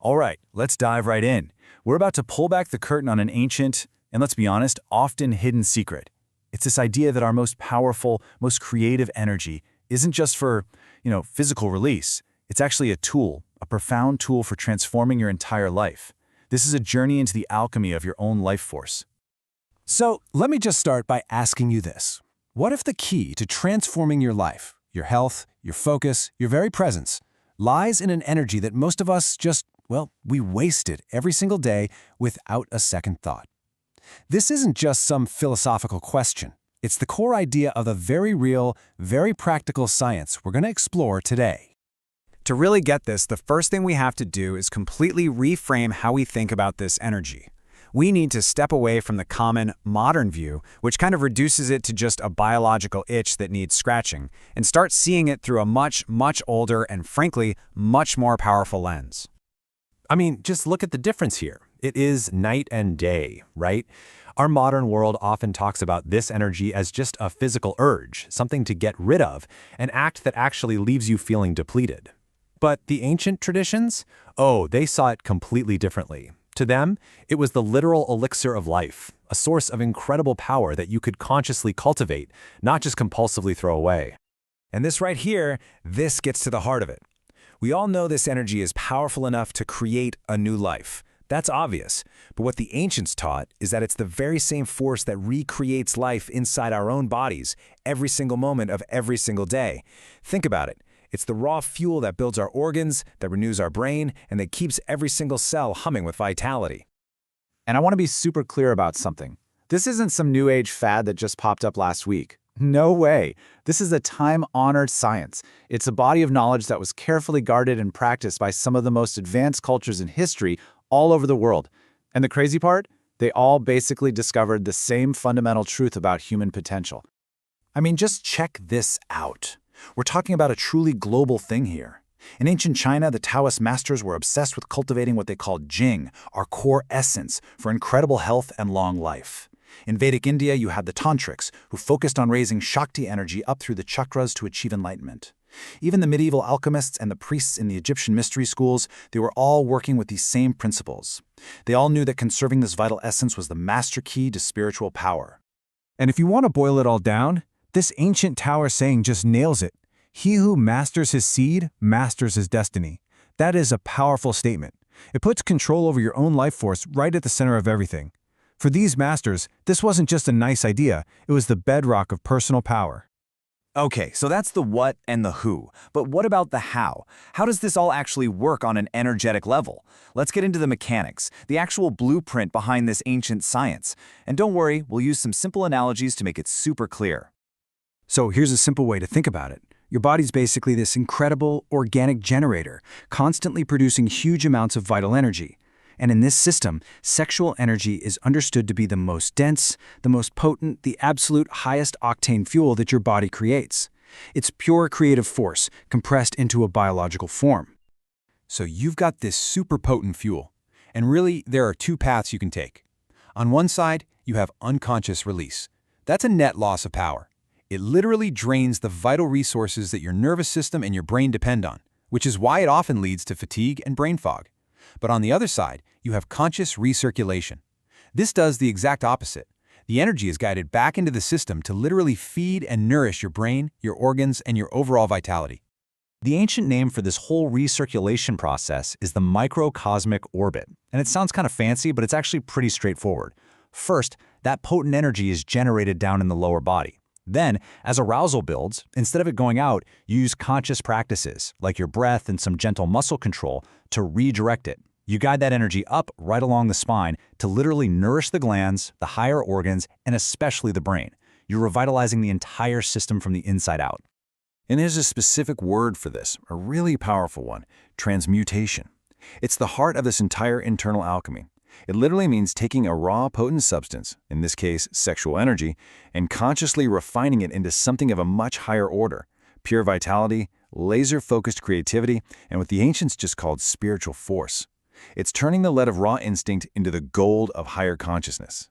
All right, let's dive right in. We're about to pull back the curtain on an ancient, and let's be honest, often hidden secret. It's this idea that our most powerful, most creative energy isn't just for, physical release. It's actually a tool, a profound tool for transforming your entire life. This is a journey into the alchemy of your own life force. So let me just start by asking you this. What if the key to transforming your life, your health, your focus, your very presence, lies in an energy that most of us we waste it every single day without a second thought? This isn't just some philosophical question. It's the core idea of a very real, very practical science we're going to explore today. To really get this, the first thing we have to do is completely reframe how we think about this energy. We need to step away from the common, modern view, which kind of reduces it to just a biological itch that needs scratching, and start seeing it through a much, much older and, frankly, much more powerful lens. I mean, just look at the difference here. It is night and day, right? Our modern world often talks about this energy as just a physical urge, something to get rid of, an act that actually leaves you feeling depleted. But the ancient traditions? Oh, they saw it completely differently. To them, it was the literal elixir of life, a source of incredible power that you could consciously cultivate, not just compulsively throw away. And this right here, this gets to the heart of it. We all know this energy is powerful enough to create a new life. That's obvious. But what the ancients taught is that it's the very same force that recreates life inside our own bodies every single moment of every single day. Think about it. It's the raw fuel that builds our organs, that renews our brain, and that keeps every single cell humming with vitality. And I want to be super clear about something. This isn't some new age fad that just popped up last week. No way. This is a time-honored science. It's a body of knowledge that was carefully guarded and practiced by some of the most advanced cultures in history all over the world. And the crazy part? They all basically discovered the same fundamental truth about human potential. I mean, just check this out. We're talking about a truly global thing here. In ancient China, the Taoist masters were obsessed with cultivating what they called Jing, our core essence, for incredible health and long life. In Vedic India, you had the Tantrics, who focused on raising Shakti energy up through the chakras to achieve enlightenment. Even the medieval alchemists and the priests in the Egyptian mystery schools, they were all working with these same principles. They all knew that conserving this vital essence was the master key to spiritual power. And if you want to boil it all down, this ancient Tower saying just nails it. He who masters his seed, masters his destiny. That is a powerful statement. It puts control over your own life force right at the center of everything. For these masters, this wasn't just a nice idea, it was the bedrock of personal power. Okay, so that's the what and the who. But what about the how? How does this all actually work on an energetic level? Let's get into the mechanics, the actual blueprint behind this ancient science. And don't worry, we'll use some simple analogies to make it super clear. So here's a simple way to think about it. Your body's basically this incredible organic generator, constantly producing huge amounts of vital energy. And in this system, sexual energy is understood to be the most dense, the most potent, the absolute highest octane fuel that your body creates. It's pure creative force, compressed into a biological form. So you've got this super potent fuel. And really, there are two paths you can take. On one side, you have unconscious release. That's a net loss of power. It literally drains the vital resources that your nervous system and your brain depend on, which is why it often leads to fatigue and brain fog. But on the other side, you have conscious recirculation. This does the exact opposite. The energy is guided back into the system to literally feed and nourish your brain, your organs, and your overall vitality. The ancient name for this whole recirculation process is the microcosmic orbit. And it sounds kind of fancy, but it's actually pretty straightforward. First, that potent energy is generated down in the lower body. Then, as arousal builds, instead of it going out, you use conscious practices, like your breath and some gentle muscle control, to redirect it. You guide that energy up right along the spine to literally nourish the glands, the higher organs, and especially the brain. You're revitalizing the entire system from the inside out. And there's a specific word for this, a really powerful one, transmutation. It's the heart of this entire internal alchemy. It literally means taking a raw, potent substance, in this case, sexual energy, and consciously refining it into something of a much higher order, pure vitality, laser-focused creativity, and what the ancients just called spiritual force. It's turning the lead of raw instinct into the gold of higher consciousness.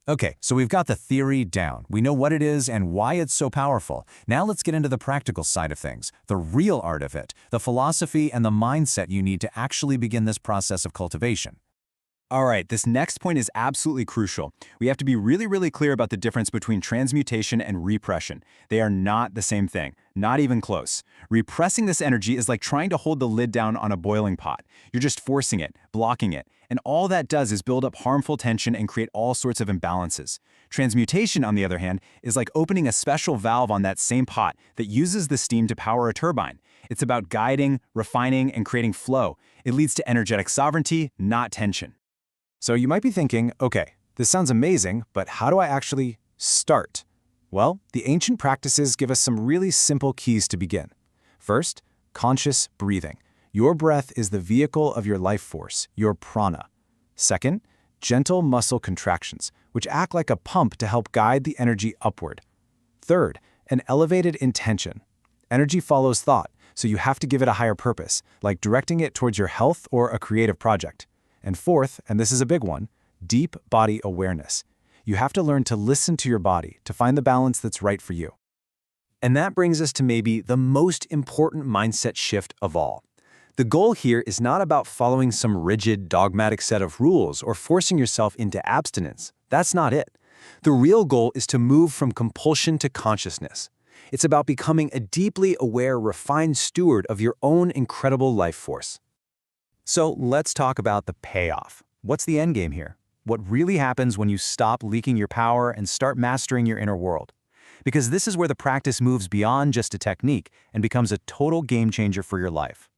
Okay, so we've got the theory down. We know what it is and why it's so powerful. Now let's get into the practical side of things, the real art of it, the philosophy and the mindset you need to actually begin this process of cultivation. All right, this next point is absolutely crucial. We have to be really clear about the difference between transmutation and repression. They are not the same thing, not even close. Repressing this energy is like trying to hold the lid down on a boiling pot. You're just forcing it, blocking it, and all that does is build up harmful tension and create all sorts of imbalances. Transmutation, on the other hand, is like opening a special valve on that same pot that uses the steam to power a turbine. It's about guiding, refining, and creating flow. It leads to energetic sovereignty, not tension. So you might be thinking, okay, this sounds amazing, but how do I actually start? Well, the ancient practices give us some really simple keys to begin. First, conscious breathing. Your breath is the vehicle of your life force, your prana. Second, gentle muscle contractions, which act like a pump to help guide the energy upward. Third, an elevated intention. Energy follows thought, so you have to give it a higher purpose, like directing it towards your health or a creative project. And fourth, and this is a big one, deep body awareness. You have to learn to listen to your body to find the balance that's right for you. And that brings us to maybe the most important mindset shift of all. The goal here is not about following some rigid, dogmatic set of rules or forcing yourself into abstinence. That's not it. The real goal is to move from compulsion to consciousness. It's about becoming a deeply aware, refined steward of your own incredible life force. So let's talk about the payoff. What's the end game here? What really happens when you stop leaking your power and start mastering your inner world? Because this is where the practice moves beyond just a technique and becomes a total game changer for your life.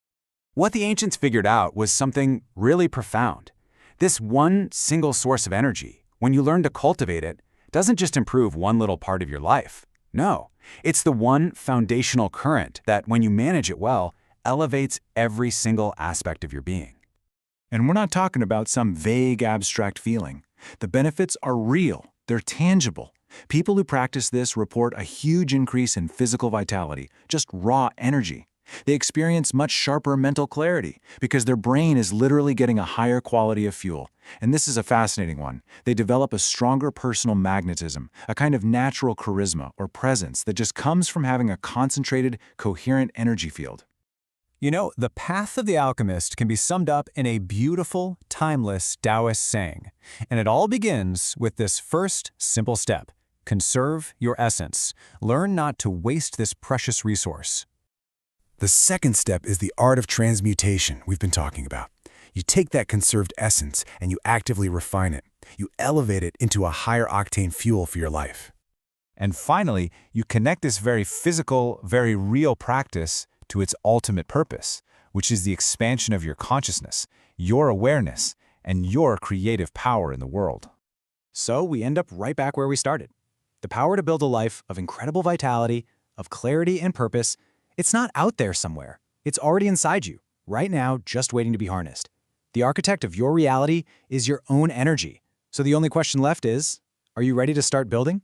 What the ancients figured out was something really profound. This one single source of energy, when you learn to cultivate it, doesn't just improve one little part of your life. No, it's the one foundational current that, when you manage it well, elevates every single aspect of your being. And we're not talking about some vague, abstract feeling. The benefits are real. They're tangible. People who practice this report a huge increase in physical vitality, just raw energy. They experience much sharper mental clarity because their brain is literally getting a higher quality of fuel. And this is a fascinating one. They develop a stronger personal magnetism, a kind of natural charisma or presence that just comes from having a concentrated, coherent energy field. You know, the path of the alchemist can be summed up in a beautiful, timeless Taoist saying. And it all begins with this first simple step. Conserve your essence. Learn not to waste this precious resource. The second step is the art of transmutation we've been talking about. You take that conserved essence and you actively refine it. You elevate it into a higher octane fuel for your life. And finally, you connect this very physical, very real practice to its ultimate purpose, which is the expansion of your consciousness, your awareness, and your creative power in the world. So we end up right back where we started. The power to build a life of incredible vitality, of clarity and purpose. It's not out there somewhere. It's already inside you, right now, just waiting to be harnessed. The architect of your reality is your own energy. So the only question left is, are you ready to start building?